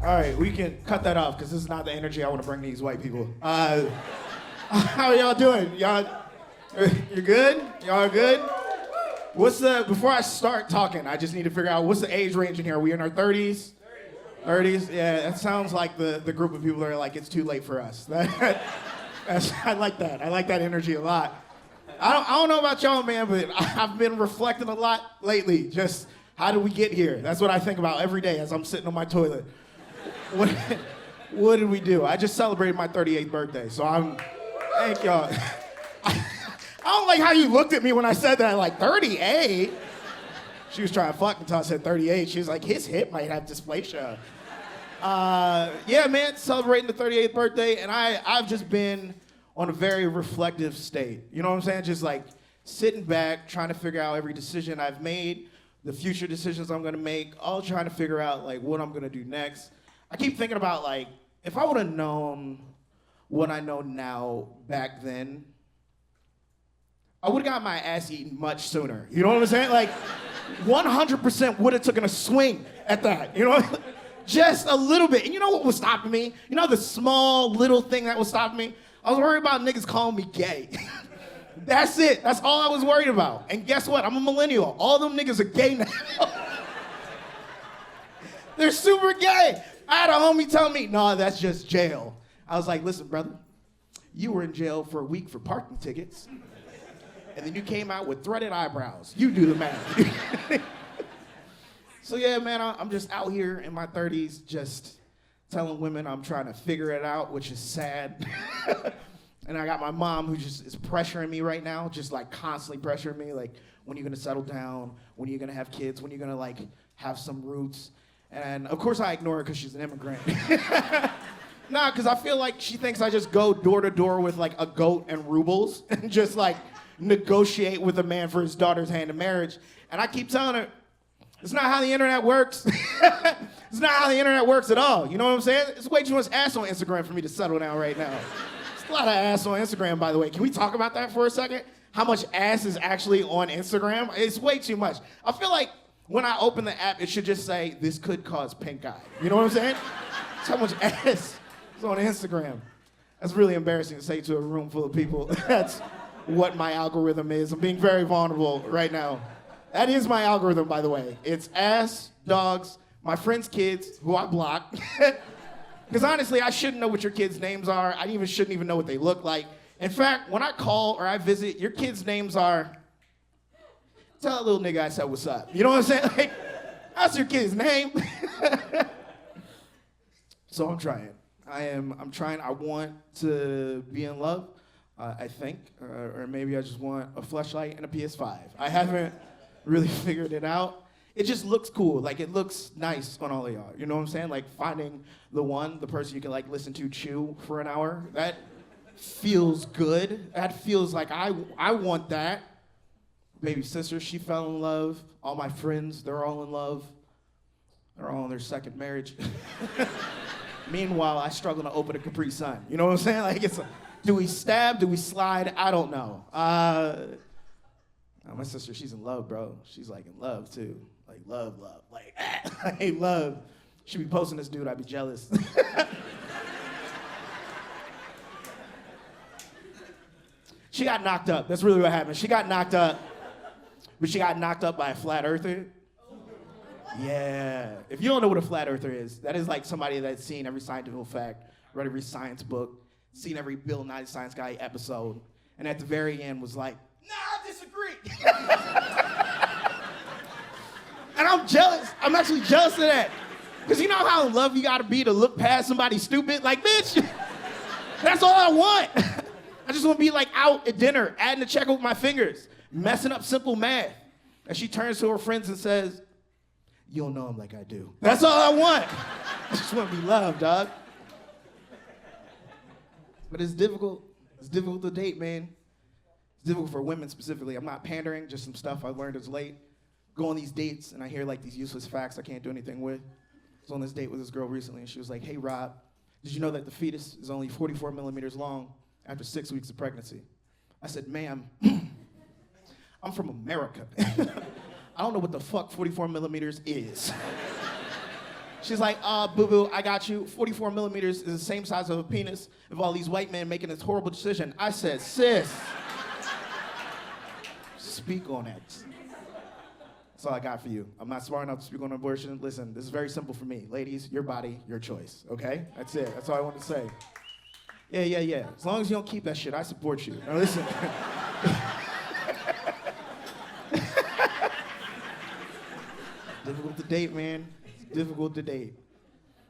All right, we can cut that off because this is not the energy I want to bring to these white people. How y'all doing? You good? Y'all good? Before I start talking, I just need to figure out what's the age range in here. Are we in our 30s? 30s? Yeah, that sounds like the group of people that are like, it's too late for us. I like that. I like that energy a lot. I don't know about y'all, man, but I've been reflecting a lot lately. Just how did we get here? That's what I think about every day as I'm sitting on my toilet. What did we do? I just celebrated my 38th birthday, so thank y'all. I don't like how you looked at me when I said that, like 38? She was trying to fuck until I said 38. She was like, his hip might have dysplasia. Yeah, man, celebrating the 38th birthday, and I've just been on a very reflective state. You know what I'm saying? Just like sitting back, trying to figure out every decision I've made, the future decisions I'm gonna make, all trying to figure out like what I'm gonna do next. I keep thinking about like, if I would have known what I know now back then, I would have got my ass eaten much sooner. You know what I'm saying? Like, 100% would have taken a swing at that, you know? Just a little bit. And you know what was stopping me? You know the small little thing that was stopping me? I was worried about niggas calling me gay. That's it. That's all I was worried about. And guess what? I'm a millennial. All them niggas are gay now. They're super gay. I had a homie tell me, no, that's just jail. I was like, listen, brother, you were in jail for a week for parking tickets. And then you came out with threaded eyebrows. You do the math. So yeah, man, I'm just out here in my 30s just telling women I'm trying to figure it out, which is sad. And I got my mom who just is pressuring me right now, just like constantly pressuring me, like, when are you gonna settle down? When are you gonna have kids? When are you gonna like have some roots? And of course I ignore her because she's an immigrant. Nah, because I feel like she thinks I just go door to door with like a goat and rubles and just like negotiate with a man for his daughter's hand in marriage. And I keep telling her, it's not how the internet works. It's not how the internet works at all. You know what I'm saying? It's way too much ass on Instagram for me to settle down right now. There's a lot of ass on Instagram, by the way. Can we talk about that for a second? How much ass is actually on Instagram? It's way too much. I feel like when I open the app, it should just say, this could cause pink eye. You know what I'm saying? That's how much ass is on Instagram. That's really embarrassing to say to a room full of people. That's what my algorithm is. I'm being very vulnerable right now. That is my algorithm, by the way. It's ass, dogs, my friends' kids, who I block. Because honestly, I shouldn't know what your kids' names are. I shouldn't even know what they look like. In fact, when I call or I visit, your kids' names are, tell that little nigga I said what's up. You know what I'm saying? Like, that's your kid's name. So I'm trying. I'm trying. I want to be in love, I think. Or maybe I just want a fleshlight and a PS5. I haven't really figured it out. It just looks cool. Like, it looks nice on all of y'all. You know what I'm saying? Like, finding the person you can, like, listen to chew for an hour. That feels good. That feels like I want that. Baby sister, she fell in love. All my friends, they're all in love. They're all in their second marriage. Meanwhile, I struggle to open a Capri Sun. You know what I'm saying? Like, do we stab? Do we slide? I don't know. My sister, she's in love, bro. She's like in love too. Like love. Like, I hate love. She be posting this dude, I'd be jealous. She got knocked up. That's really what happened. She got knocked up. But she got knocked up by a flat earther. Yeah. If you don't know what a flat earther is, that is like somebody that's seen every scientific fact, read every science book, seen every Bill Nye the Science Guy episode, and at the very end was like, nah, I disagree. And I'm jealous. I'm actually jealous of that. Because you know how in love you gotta be to look past somebody stupid? Like, bitch, that's all I want. I just want to be like out at dinner, adding a check with my fingers, messing up simple math. And she turns to her friends and says, you don't know him like I do. That's all I want. I just want to be loved, dog. But it's difficult. It's difficult to date, man. It's difficult for women specifically. I'm not pandering, just some stuff I learned as late. Go on these dates, and I hear like these useless facts I can't do anything with. I was on this date with this girl recently, and she was like, hey, Rob, did you know that the fetus is only 44 millimeters long after 6 weeks of pregnancy? I said, ma'am, I'm from America. I don't know what the fuck 44 millimeters is. She's like, boo-boo, I got you. 44 millimeters is the same size of a penis of all these white men making this horrible decision. I said, sis, speak on it. That's all I got for you. I'm not smart enough to speak on abortion. Listen, this is very simple for me. Ladies, your body, your choice, okay? That's it. That's all I want to say. Yeah. As long as you don't keep that shit, I support you. Now listen. Difficult to date, man. It's difficult to date.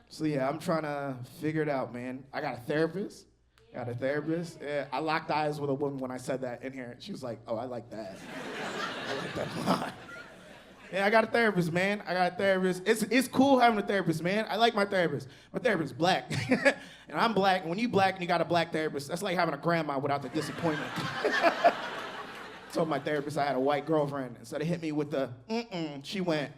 So yeah, I'm trying to figure it out, man. I got a therapist. Yeah, I locked eyes with a woman when I said that in here. She was like, oh, I like that. I like that a lot. Yeah, I got a therapist, man. It's cool having a therapist, man. I like my therapist. My therapist is black. And I'm black. And when you black and you got a black therapist, that's like having a grandma without the disappointment. I told my therapist I had a white girlfriend. Instead of hit me with the she went,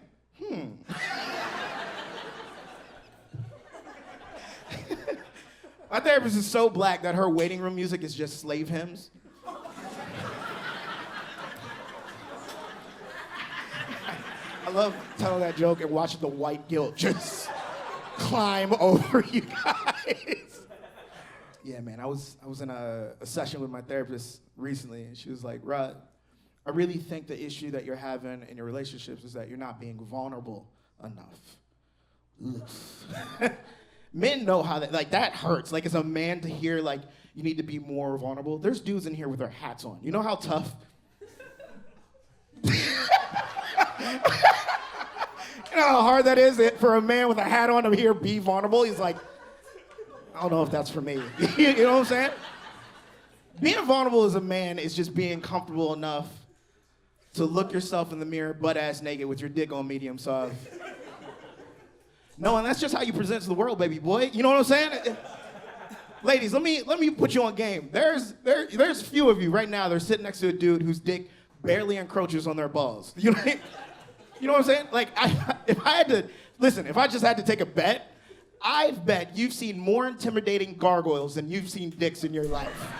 My therapist is so black that her waiting room music is just slave hymns. I love telling that joke and watching the white guilt just climb over you guys. Yeah, man, I was in a session with my therapist recently, and she was like, Rod, I really think the issue that you're having in your relationships is that you're not being vulnerable enough. Men know how that hurts. Like, as a man to hear, like, you need to be more vulnerable. There's dudes in here with their hats on. You know how tough? You know how hard that is for a man with a hat on to hear be vulnerable? He's like, I don't know if that's for me. You know what I'm saying? Being vulnerable as a man is just being comfortable enough to look yourself in the mirror butt-ass naked with your dick on medium soft. No, and that's just how you present to the world, baby boy. You know what I'm saying? Ladies, let me put you on game. There's a few of you right now that are sitting next to a dude whose dick barely encroaches on their balls. You know what I'm saying? Like, if I just had to take a bet, I've bet you've seen more intimidating gargoyles than you've seen dicks in your life.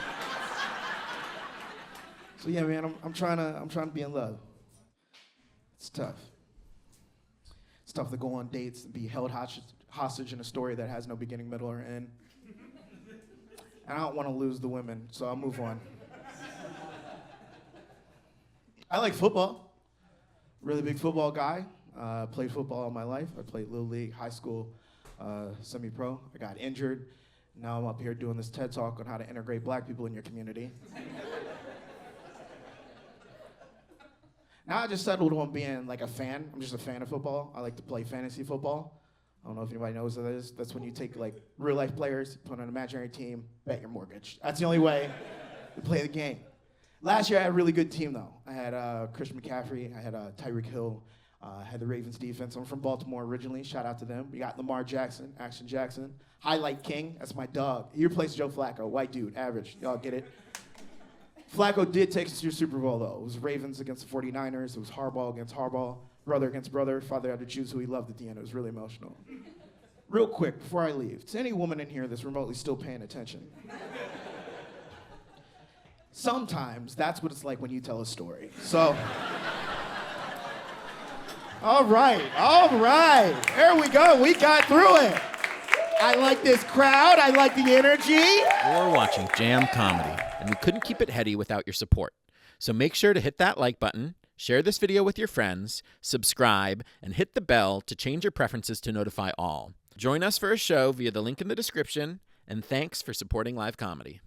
So yeah, man, I'm trying to be in love. It's tough. It's tough to go on dates and be held hostage in a story that has no beginning, middle, or end. And I don't want to lose the women, so I'll move on. I like football. Really big football guy. Played football all my life. I played Little League, high school, semi-pro. I got injured. Now I'm up here doing this TED Talk on how to integrate black people in your community. Now I just settled on being like a fan. I'm just a fan of football. I like to play fantasy football. I don't know if anybody knows what that is. That's when you take like real life players, put on an imaginary team, bet your mortgage. That's the only way to play the game. Last year I had a really good team though. I had Christian McCaffrey, I had Tyreek Hill, I had the Ravens defense. I'm from Baltimore originally, shout out to them. We got Lamar Jackson, Action Jackson. Highlight King, that's my dog. He replaced Joe Flacco, white dude, average, y'all get it? Flacco did take us to Super Bowl, though. It was Ravens against the 49ers. It was Harbaugh against Harbaugh. Brother against brother. Father had to choose who he loved at the end. It was really emotional. Real quick, before I leave, to any woman in here that's remotely still paying attention. Sometimes that's what it's like when you tell a story. So, all right. There we go. We got through it. I like this crowd. I like the energy. You're watching Jam Comedy, and we couldn't keep it heady without your support. So make sure to hit that like button, share this video with your friends, subscribe, and hit the bell to change your preferences to notify all. Join us for a show via the link in the description, and thanks for supporting live comedy.